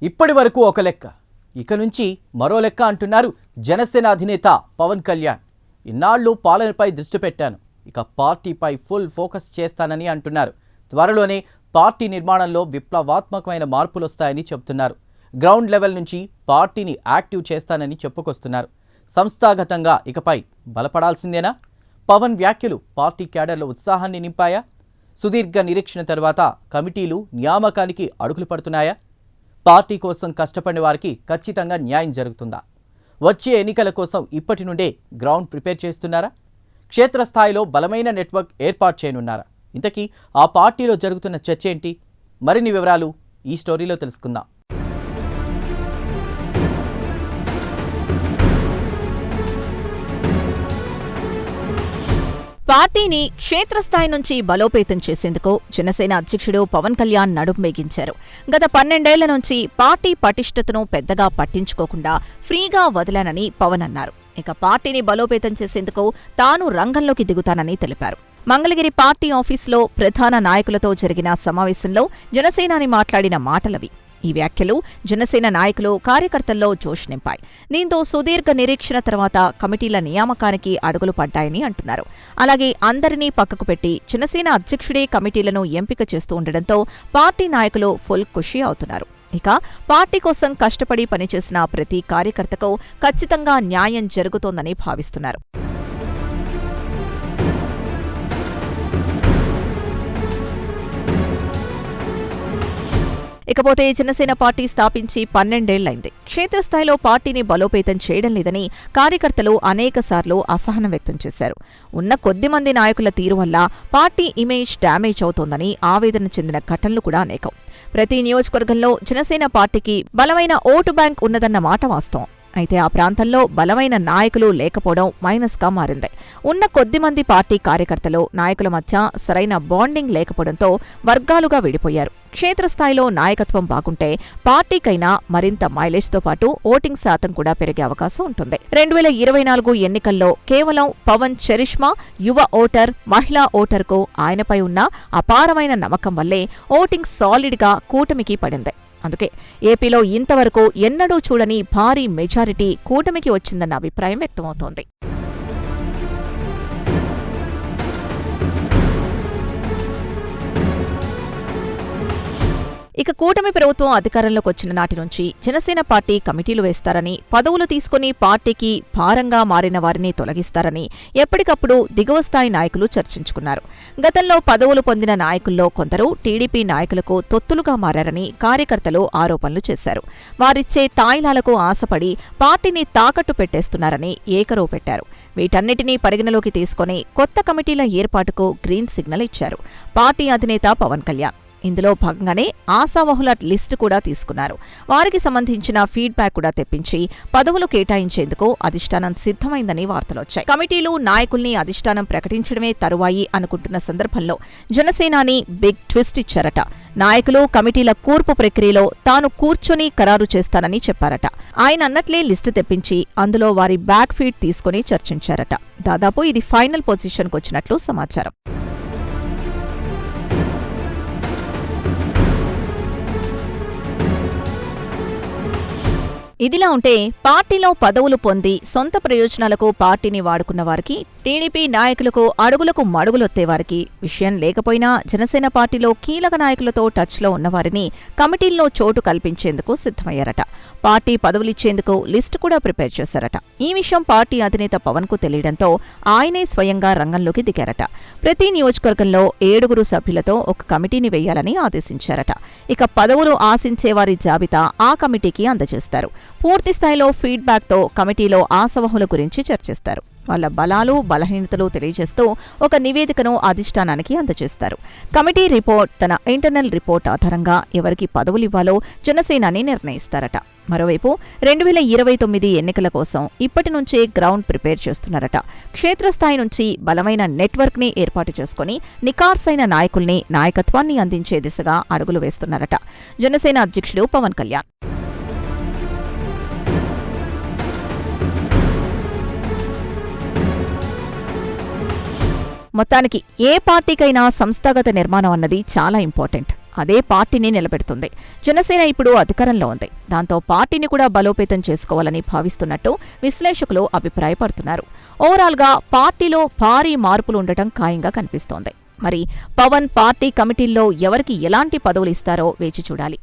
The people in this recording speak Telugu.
ఇప్పటి వరకు ఒక లెక్క, ఇక నుంచి మరో లెక్క అంటున్నారు జనసేన అధినేత పవన్ కళ్యాణ్. ఇన్నాళ్ళు పాలనపై దృష్టి పెట్టాను, ఇక పార్టీపై ఫుల్ ఫోకస్ చేస్తానని అంటున్నారు. త్వరలోనే పార్టీ నిర్మాణంలో విప్లవాత్మకమైన మార్పులు వస్తాయని చెబుతున్నారు. గ్రౌండ్ లెవెల్ నుంచి పార్టీని యాక్టివ్ చేస్తానని చెప్పుకొస్తున్నారు. సంస్థాగతంగా ఇకపై బలపడాల్సిందేనా? పవన్ వ్యాఖ్యలు పార్టీ క్యాడర్లో ఉత్సాహాన్ని నింపాయా? సుదీర్ఘ నిరీక్షణ తర్వాత కమిటీలు నియామకానికి అడుగులు పడుతున్నాయా? పార్టీ కోసం కష్టపడిన వారికి ఖచ్చితంగా న్యాయం జరుగుతుందా? వచ్చే ఎన్నికల కోసం ఇప్పటి నుండే గ్రౌండ్ ప్రిపేర్ చేస్తున్నారా? క్షేత్రస్థాయిలో బలమైన నెట్వర్క్ ఏర్పాటు చేయనున్నారా? ఇంతకీ ఆ పార్టీలో జరుగుతున్న చర్చ ఏంటి? మరిన్ని వివరాలు ఈ స్టోరీలో తెలుసుకుందాం. పార్టీని క్షేత్రస్థాయి నుంచి బలోపేతం చేసేందుకు జనసేన అధ్యక్షుడు పవన్ కళ్యాణ్ నడుంబేగించారు. గత 12 ఏళ్ల నుంచి పార్టీ పటిష్టతను పెద్దగా పట్టించుకోకుండా ఫ్రీగా వదిలానని పవన్ అన్నారు. ఇక పార్టీని బలోపేతం చేసేందుకు తాను రంగంలోకి దిగుతానని తెలిపారు. మంగళగిరి పార్టీ ఆఫీసులో ప్రధాన నాయకులతో జరిగిన సమావేశంలో జనసేనాని మాట్లాడిన మాటలవి. ఈ వ్యాఖ్యలు జనసేన నాయకులు, కార్యకర్తల్లో జోష్ నింపాయి. దీంతో సుదీర్ఘ నిరీక్షణ తర్వాత కమిటీల నియామకానికి అడుగులు పడ్డాయని అంటున్నారు. అలాగే అందరినీ పక్కకు పెట్టి జనసేన అధ్యక్షుడే కమిటీలను ఎంపిక చేస్తూ ఉండడంతో పార్టీ నాయకులు ఫుల్ ఖుషి అవుతున్నారు. ఇక పార్టీ కోసం కష్టపడి పనిచేసిన ప్రతి కార్యకర్తకు ఖచ్చితంగా న్యాయం జరుగుతోందని భావిస్తున్నారు. ఇకపోతే జనసేన పార్టీ స్థాపించి 12 ఏళ్లైంది. క్షేత్రస్థాయిలో పార్టీని బలోపేతం చేయడం లేదని కార్యకర్తలు అనేకసార్లు అసహనం వ్యక్తం చేశారు. ఉన్న కొద్దిమంది నాయకుల తీరు వల్ల పార్టీ ఇమేజ్ డ్యామేజ్ అవుతోందని ఆవేదన చెందిన ఘటనలు కూడా అనేకం. ప్రతి నియోజకవర్గంలో జనసేన పార్టీకి బలమైన ఓటు బ్యాంక్ ఉన్నదన్న మాట వాస్తవం. అయితే ఆ ప్రాంతంలో బలమైన నాయకులు లేకపోవడం మైనస్గా మారింది. ఉన్న కొద్దిమంది పార్టీ కార్యకర్తలు, నాయకుల మధ్య సరైన బాండింగ్ లేకపోవడంతో వర్గాలుగా విడిపోయారు. క్షేత్రస్థాయిలో నాయకత్వం బాగుంటే పార్టీకైనా మరింత మైలేజ్తో పాటు ఓటింగ్ శాతం కూడా పెరిగే అవకాశం ఉంటుంది. 2024 ఎన్నికల్లో కేవలం పవన్ చరిష్మా, యువ ఓటర్, మహిళా ఓటర్కు ఆయనపై ఉన్న అపారమైన నమ్మకం వల్లే ఓటింగ్ సాలిడ్గా కూటమికి పడింది. అందుకే ఏపీలో ఇంతవరకు ఎన్నడూ చూడని భారీ మెజారిటీ కూటమికి వచ్చిందన్న అభిప్రాయం వ్యక్తమవుతోంది. ఇక కూటమి ప్రభుత్వం అధికారంలోకి వచ్చిన నాటి నుంచి జనసేన పార్టీ కమిటీలు వేస్తారని, పదవులు తీసుకుని పార్టీకి భారంగా మారిన వారిని తొలగిస్తారని ఎప్పటికప్పుడు దిగువ స్థాయి నాయకులు చర్చించుకున్నారు. గతంలో పదవులు పొందిన నాయకుల్లో కొందరు టీడీపీ నాయకులకు తొత్తులుగా మారారని కార్యకర్తలు ఆరోపణలు చేశారు. వారిచ్చే తాయిలాలకు ఆశపడి పార్టీని తాకట్టు పెట్టేస్తున్నారని ఏకరువు పెట్టారు. వీటన్నిటినీ పరిగణలోకి తీసుకుని కొత్త కమిటీల ఏర్పాటుకు గ్రీన్ సిగ్నల్ ఇచ్చారు పార్టీ అధినేత పవన్ కళ్యాణ్. ఇందులో భాగంగానే ఆశావహుల లిస్టు కూడా తీసుకున్నారు. వారికి సంబంధించిన ఫీడ్బ్యాక్ కూడా తెప్పించి పదవులు కేటాయించేందుకు అధిష్టానం సిద్ధమైందని వార్తలొచ్చాయి. కమిటీలు, నాయకుల్ని అధిష్టానం ప్రకటించడమే తరువాయి అనుకుంటున్న సందర్భంలో జనసేనాని బిగ్ ట్విస్ట్ ఇచ్చారట. నాయకులు కమిటీల కూర్పు ప్రక్రియలో తాను కూర్చొని ఖరారు చేస్తానని చెప్పారట. ఆయన అన్నట్లే లిస్టు తెప్పించి అందులో వారి బ్యాక్ ఫీడ్ తీసుకుని చర్చించారట. దాదాపు ఇది ఫైనల్ పొజిషన్కు వచ్చినట్లు సమాచారం. ఇదిలా ఉంటే పార్టీలో పదవులు పొంది సొంత ప్రయోజనాలకు పార్టీని వాడుకున్న వారికి, టీడీపీ నాయకులకు అడుగులకు మడుగులొత్తేవారికి విషయం లేకపోయినా జనసేన పార్టీలో కీలక నాయకులతో టచ్లో ఉన్నవారిని కమిటీల్లో చోటు కల్పించేందుకు సిద్ధమయ్యారట. పార్టీ పదవులిచ్చేందుకు లిస్టు కూడా ప్రిపేర్ చేశారట. ఈ విషయం పార్టీ అధినేత పవన్కు తెలియడంతో ఆయనే స్వయంగా రంగంలోకి దిగారట. ప్రతి నియోజకవర్గంలో 7 సభ్యులతో ఒక కమిటీని వేయాలని ఆదేశించారట. ఇక పదవులు ఆశించేవారి జాబితా ఆ కమిటీకి అందజేస్తారు. పూర్తిస్థాయిలో ఫీడ్బ్యాక్తో కమిటీలో ఆశావహుల గురించి చర్చిస్తారు. వాళ్ల బలాలు, బలహీనతలు తెలియజేస్తూ ఒక నివేదికను అధిష్టానానికి అందజేస్తారు. కమిటీ రిపోర్ట్ తన ఇంటర్నల్ రిపోర్ట్ ఆధారంగా ఎవరికి పదవులివ్వాలో జనసేనాని నిర్ణయిస్తారట. మరోవైపు 2029 ఎన్నికల కోసం ఇప్పటి నుంచే గ్రౌండ్ ప్రిపేర్ చేస్తున్నారట. క్షేత్రస్థాయి నుంచి బలమైన నెట్వర్క్ని ఏర్పాటు చేసుకుని నికార్సైన నాయకుల్ని, నాయకత్వాన్ని అందించే దిశగా అడుగులు వేస్తున్నారట జనసేన అధ్యక్షుడు పవన్ కళ్యాణ్. మొత్తానికి ఏ పార్టీకైనా సంస్థాగత నిర్మాణం అన్నది చాలా ఇంపార్టెంట్. అదే పార్టీని నిలబెడుతుంది. జనసేన ఇప్పుడు అధికారంలో ఉంది. దాంతో పార్టీని కూడా బలోపేతం చేసుకోవాలని భావిస్తున్నట్టు విశ్లేషకులు అభిప్రాయపడుతున్నారు. ఓవరాల్గా పార్టీలో భారీ మార్పులు ఉండటం ఖాయంగా కనిపిస్తోంది. మరి పవన్ పార్టీ కమిటీల్లో ఎవరికి ఎలాంటి పదవులు ఇస్తారో వేచి చూడాలి.